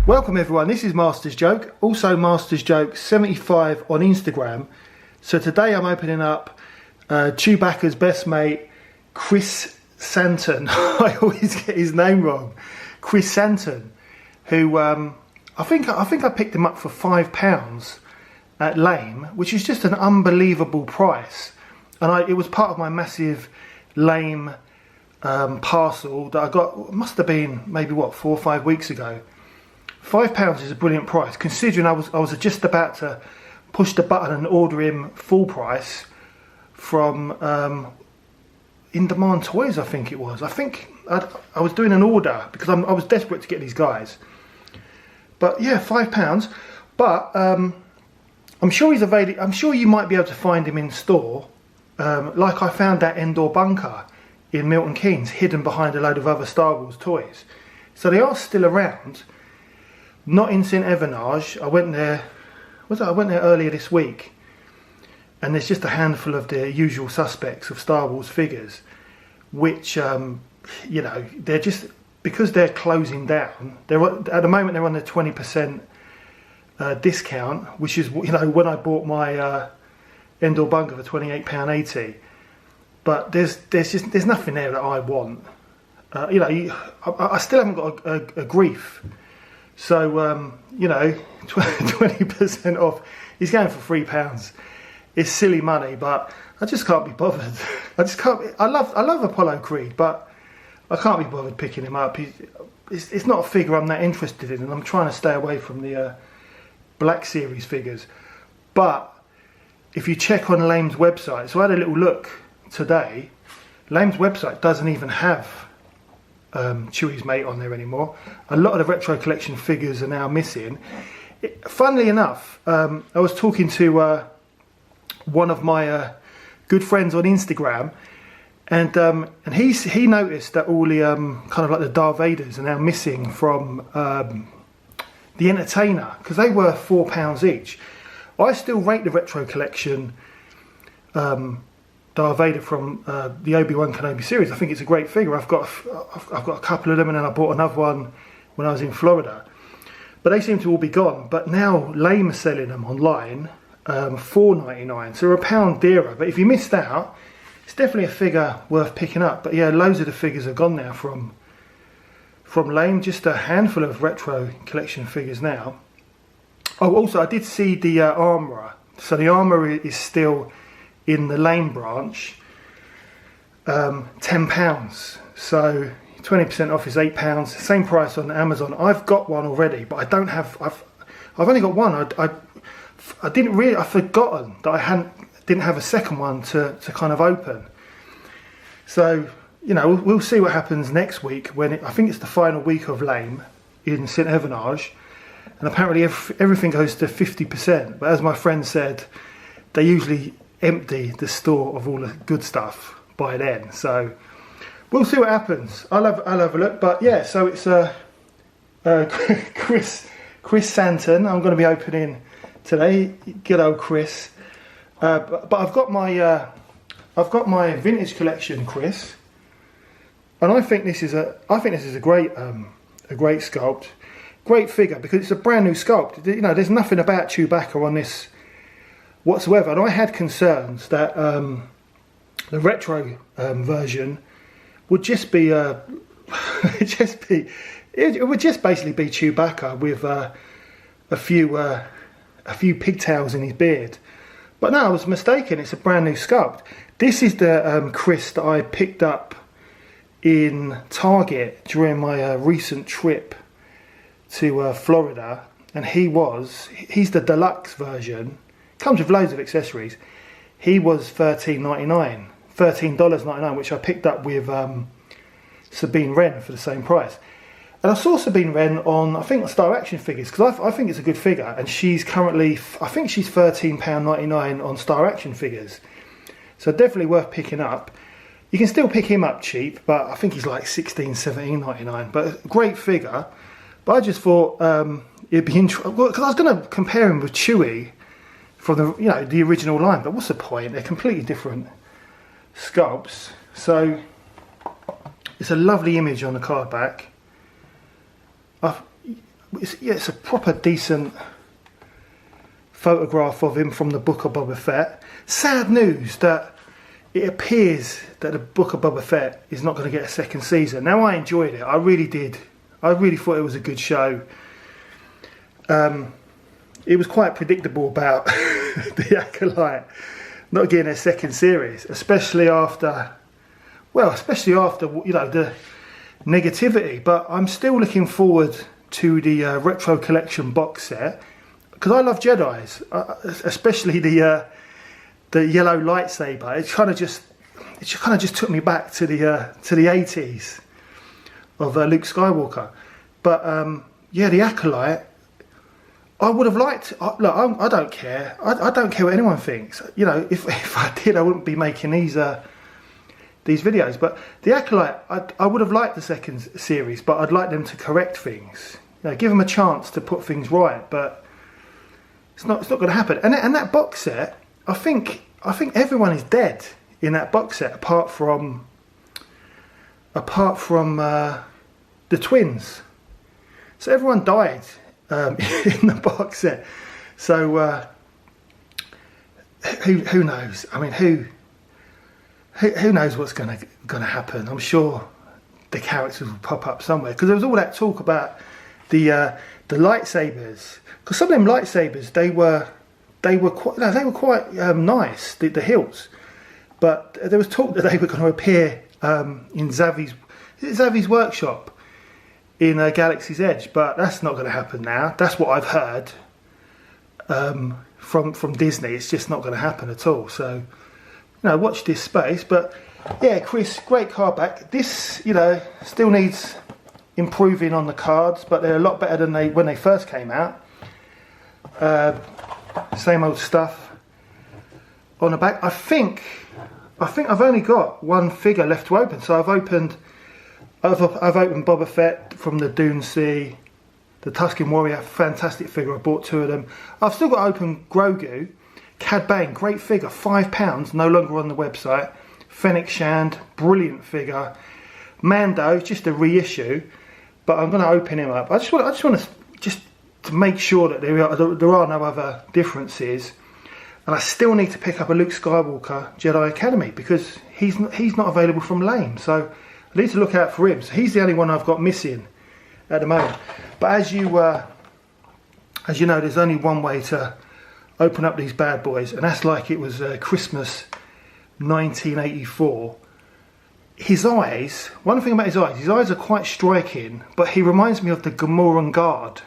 Welcome everyone, this is Master's Joke, also Master's Joke 75 on Instagram. So today I'm opening up Chewbacca's best mate, Krrsantan. I always get his name wrong. Krrsantan, who I think I picked him up for £5 at Lame, which is just an unbelievable price. And it was part of my massive Lame parcel that I got, must have been maybe what, 4 or 5 weeks ago. £5 is a brilliant price, considering I was just about to push the button and order him full price from In Demand Toys, I think it was. I think I was doing an order because I was desperate to get these guys. But yeah, £5. But I'm sure he's available. I'm sure you might be able to find him in store, like I found that Endor bunker in Milton Keynes, hidden behind a load of other Star Wars toys. So they are still around. Not in St Evernage. I went there. I went there earlier this week, and there's just a handful of the usual suspects of Star Wars figures, which you know, they're just, because they're closing down. At the moment they're on the 20% discount, which is, you know, when I bought my Endor bunker for £28.80. But there's nothing there that I want. You know, I still haven't got a grief. So, you know, 20% off. He's going for £3. It's silly money, but I just can't be bothered. I just can't. I love Apollo Creed, but I can't be bothered picking him up. It's not a figure I'm that interested in, and I'm trying to stay away from the Black Series figures. But if you check on Lame's website, so I had a little look today. Lame's website doesn't even have Chewie's mate on there anymore. A lot of the retro collection figures are now missing. Funnily enough, I was talking to one of my good friends on Instagram, and he noticed that all the kind of like the Darth Vaders are now missing from the Entertainer, because they were £4 each. I still rate the retro collection Darth Vader from the Obi-Wan Kenobi series. I think it's a great figure. I've got a couple of them, and then I bought another one when I was in Florida. But they seem to all be gone. But now Lame are selling them online, $4.99, so they're £1 dearer. But if you missed out, it's definitely a figure worth picking up. But yeah, loads of the figures are gone now from Lame. Just a handful of retro collection figures now. Oh, also I did see the Armourer. So the Armourer is still in the Lame branch, £10. So 20% off is £8. Same price on Amazon. I've got one already, but I don't have. I've only got one. I didn't really. I've forgotten that I didn't have a second one to kind of open. So you know, we'll see what happens next week when I think it's the final week of Lame in St Evernage, and apparently everything goes to 50%. But as my friend said, they usually empty the store of all the good stuff by then. So we'll see what happens. I'll have a look. But yeah, so it's Krrsantan. I'm going to be opening today. Good old Chris. But I've got my vintage collection, Chris, and I think this is a great sculpt, great figure, because it's a brand new sculpt. You know, there's nothing about Chewbacca on this whatsoever, and I had concerns that the retro version would just be it would just basically be Chewbacca with a few pigtails in his beard. But no, I was mistaken. It's a brand new sculpt. This is the Chris that I picked up in Target during my recent trip to Florida, and he's the deluxe version. Comes with loads of accessories. He was $13.99, which I picked up with Sabine Wren for the same price. And I saw Sabine Wren on, I think, Star Action Figures, because I think it's a good figure, and she's currently, I think she's £13.99 on Star Action Figures. So definitely worth picking up. You can still pick him up cheap, but I think he's like £16-17.99. But a great figure. But I just thought it'd be interesting, because I was going to compare him with Chewie from the original line, but what's the point? They're completely different sculpts. So it's a lovely image on the card back. it's a proper decent photograph of him from the Book of Boba Fett. Sad news that it appears that the Book of Boba Fett is not going to get a second season. Now, I enjoyed it. I really did. I really thought it was a good show. It was quite predictable about the Acolyte not getting a second series, especially after the negativity. But I'm still looking forward to the retro collection box set because I love Jedis, especially the yellow lightsaber. It kind of just took me back to the 80s of Luke Skywalker. But yeah, the Acolyte, I would have liked. Look, I don't care. I don't care what anyone thinks. You know, if I did, I wouldn't be making these videos. But the Acolyte, I would have liked the second series, but I'd like them to correct things. You know, give them a chance to put things right. But it's not going to happen. And that box set, I think everyone is dead in that box set, apart from the twins. So everyone died in the box set. So who knows? I mean, who knows what's going to happen? I'm sure the characters will pop up somewhere because there was all that talk about the lightsabers. Because some of them lightsabers, they were quite nice, the hilts. But there was talk that they were going to appear in Zavi's workshop in Galaxy's Edge, but that's not going to happen now. That's what I've heard from Disney. It's just not going to happen at all. So, you know, watch this space. But yeah, Chris, great card back. This, you know, still needs improving on the cards, but they're a lot better than when they first came out. Same old stuff on the back. I think I've only got one figure left to open. So I've opened Boba Fett from the Dune Sea, the Tusken Warrior, fantastic figure. I bought 2 of them. I've still got to open Grogu, Cad Bane, great figure, £5, no longer on the website. Fennec Shand, brilliant figure. Mando, just a reissue, but I'm going to open him up. I just want to make sure that there are no other differences. And I still need to pick up a Luke Skywalker Jedi Academy because he's not available from Lame. So I need to look out for him. So he's the only one I've got missing at the moment. But as you know, there's only one way to open up these bad boys, and that's like it was Christmas 1984. His eyes, one thing about his eyes are quite striking, but he reminds me of the Gamoran Guard,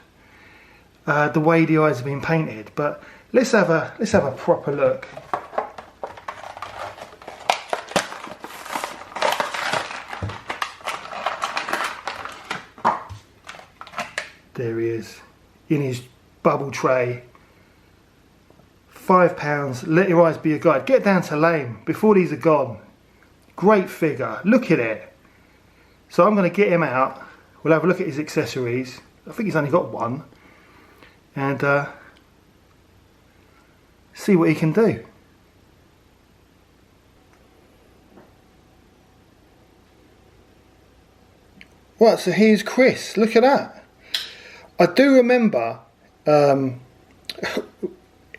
the way the eyes have been painted. But let's have a proper look. There he is, in his bubble tray. £5. Let your eyes be your guide. Get down to Lame before these are gone. Great figure. Look at it. So I'm going to get him out. We'll have a look at his accessories. I think he's only got one. And see what he can do. Right, so here's Chris. Look at that. I do remember,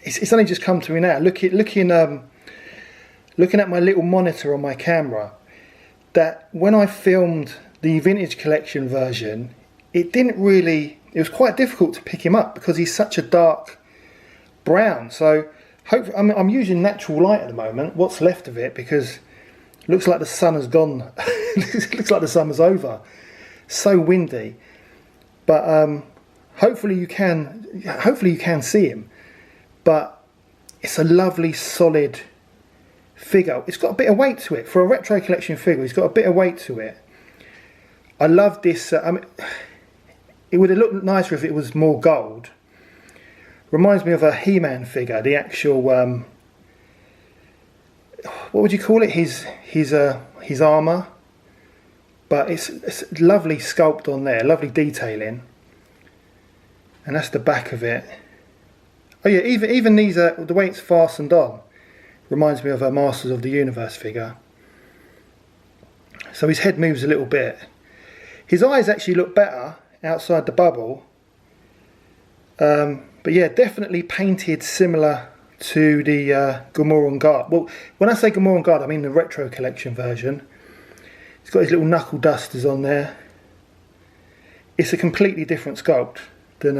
it's only just come to me now, looking at my little monitor on my camera, that when I filmed the vintage collection version, it was quite difficult to pick him up because he's such a dark brown. So I'm using natural light at the moment, what's left of it, because it looks like the sun has gone, it looks like the summer's over. So windy. But hopefully you can see him. But it's a lovely solid figure. It's got a bit of weight to it for a retro collection figure. It's got a bit of weight to it. I love this. I mean, it would have looked nicer if it was more gold. Reminds me of a He-Man figure. The actual what would you call it? His armor. But it's lovely sculpt on there. Lovely detailing. And that's the back of it. Oh yeah, even these the way it's fastened on reminds me of a Masters of the Universe figure. So his head moves a little bit. His eyes actually look better outside the bubble But yeah, definitely painted similar to the Gamorrean Guard. Well, when I say Gamorrean Guard, I mean the Retro Collection version. It's got his little knuckle dusters on there. It's a completely different sculpt than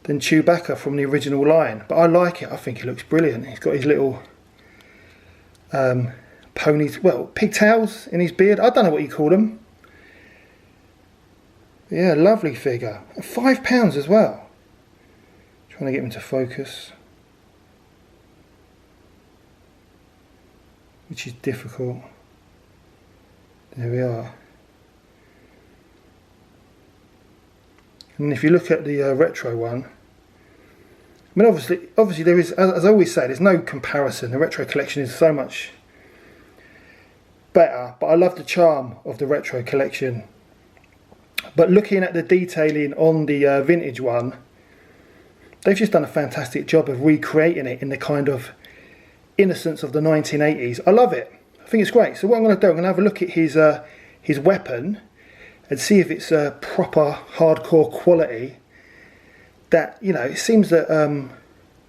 Chewbacca from the original line, but I like it. I think it looks brilliant. He's got his little ponies, well, pigtails in his beard. I don't know what you call them. Yeah, lovely figure. £5 as well. Trying to get him to focus, which is difficult. There we are. And if you look at the retro one, I mean, obviously there is, as I always say, there's no comparison. The retro collection is so much better, but I love the charm of the retro collection. But looking at the detailing on the vintage one, they've just done a fantastic job of recreating it in the kind of innocence of the 1980s. I love it. I think it's great. So what I'm going to do, I'm going to have a look at his weapon and see if it's a proper hardcore quality. That, you know, it seems that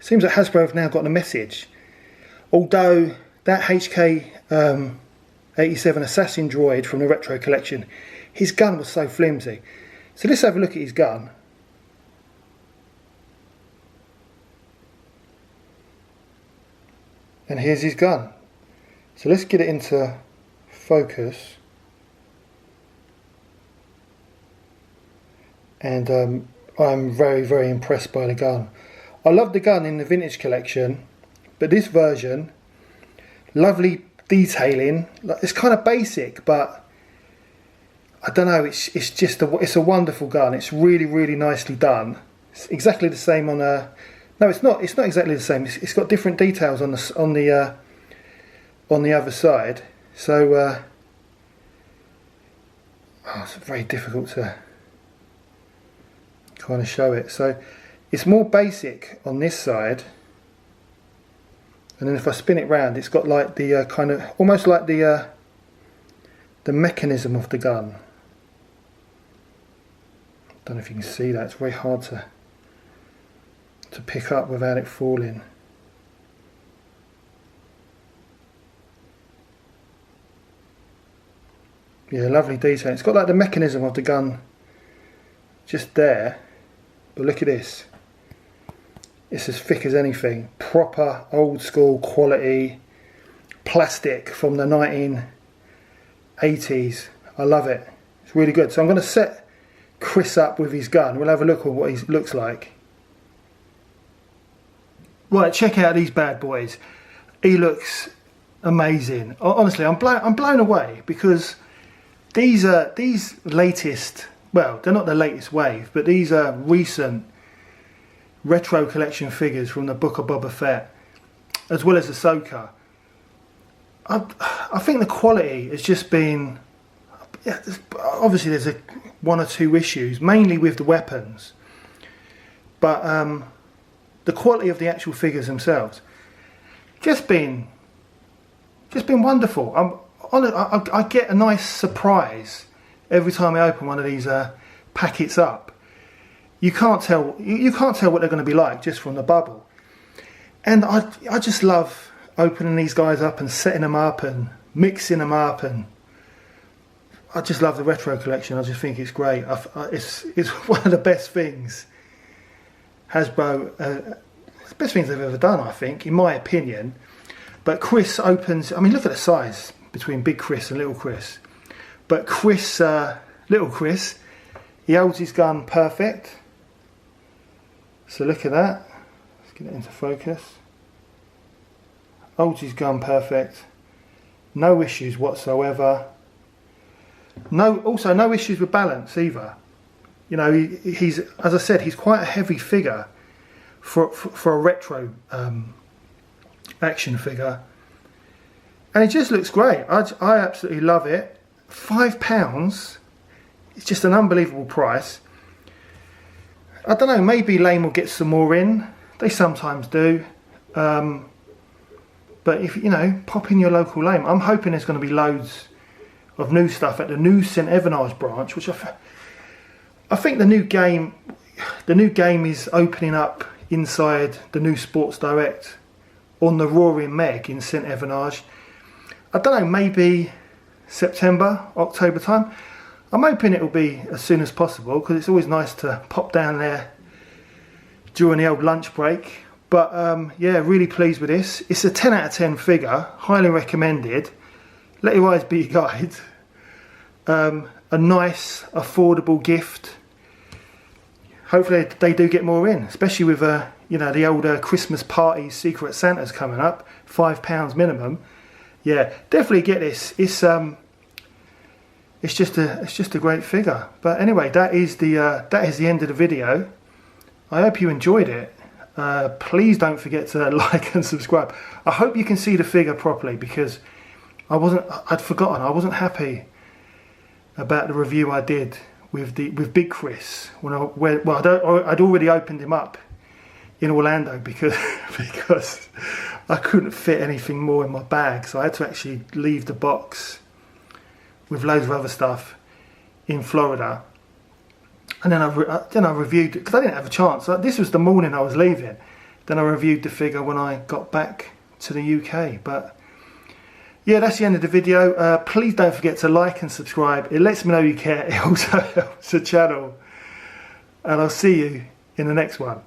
Hasbro have now gotten a message. Although that HK 87 assassin droid from the retro collection, his gun was so flimsy. So let's have a look at his gun. And here's his gun. So let's get it into focus. And I'm very, very impressed by the gun. I love the gun in the vintage collection, but this version, lovely detailing. It's kind of basic, but I don't know. It's just it's a wonderful gun. It's really, really nicely done. It's exactly the same on a. No, it's not. It's not exactly the same. It's got different details on the other side. So it's very difficult to kind of show it. So it's more basic on this side, and then if I spin it round, it's got like the kind of almost like the mechanism of the gun. Don't know if you can see that. It's very hard to pick up without it falling. Yeah, lovely detail. It's got like the mechanism of the gun just there. But look at this. It's as thick as anything. Proper old school quality plastic from the 1980s. I love it. It's really good. So I'm going to set Chris up with his gun. We'll have a look at what he looks like. Right, check out these bad boys. He looks amazing. Honestly, I'm blown away, because these latest, well, they're not the latest wave, but these are recent retro collection figures from the Book of Boba Fett, as well as Ahsoka. I think the quality has just been, yeah, obviously there's one or two issues, mainly with the weapons, but the quality of the actual figures themselves just been wonderful. I get a nice surprise every time I open one of these packets up. You can't tell what they're going to be like just from the bubble. And I just love opening these guys up and setting them up and mixing them up, and I just love the retro collection. I just think it's great. It's one of the best things Hasbro, the best things they've ever done, I think, in my opinion. But Chris opens, I mean, look at the size between Big Chris and Little Chris. But Chris, Little Chris, he holds his gun perfect. So look at that. Let's get it into focus. Holds his gun perfect. No issues whatsoever. Also no issues with balance either. You know, he's, as I said, he's quite a heavy figure for a retro action figure, and it just looks great. I absolutely love it. £5. It's just an unbelievable price. I don't know, maybe Lane will get some more in. They sometimes do. But if you know, pop in your local Lane. I'm hoping there's going to be loads of new stuff at the new St Evernard's branch, which I think the new game, the new game is opening up inside the new Sports Direct on the Roaring Meg in St Evenage. I don't know, maybe September, October time. I'm hoping it will be as soon as possible, because it's always nice to pop down there during the old lunch break. But yeah, really pleased with this. It's a 10 out of 10 figure, highly recommended. Let your eyes be your guide. A nice, affordable gift. Hopefully they do get more in, especially with you know, the older Christmas party Secret Santas coming up, £5 minimum. Yeah, definitely get this. It's just a great figure. But anyway, that is the end of the video. I hope you enjoyed it. Please don't forget to like and subscribe. I hope you can see the figure properly, because I'd forgotten. I wasn't happy about the review I did with Big Chris when I'd already opened him up in Orlando because I couldn't fit anything more in my bag, so I had to actually leave the box with loads of other stuff in Florida. And then I reviewed it, because I didn't have a chance. This was the morning I was leaving. Then I reviewed the figure when I got back to the UK. But yeah, that's the end of the video. Please don't forget to like and subscribe. It lets me know you care. It also helps the channel. And I'll see you in the next one.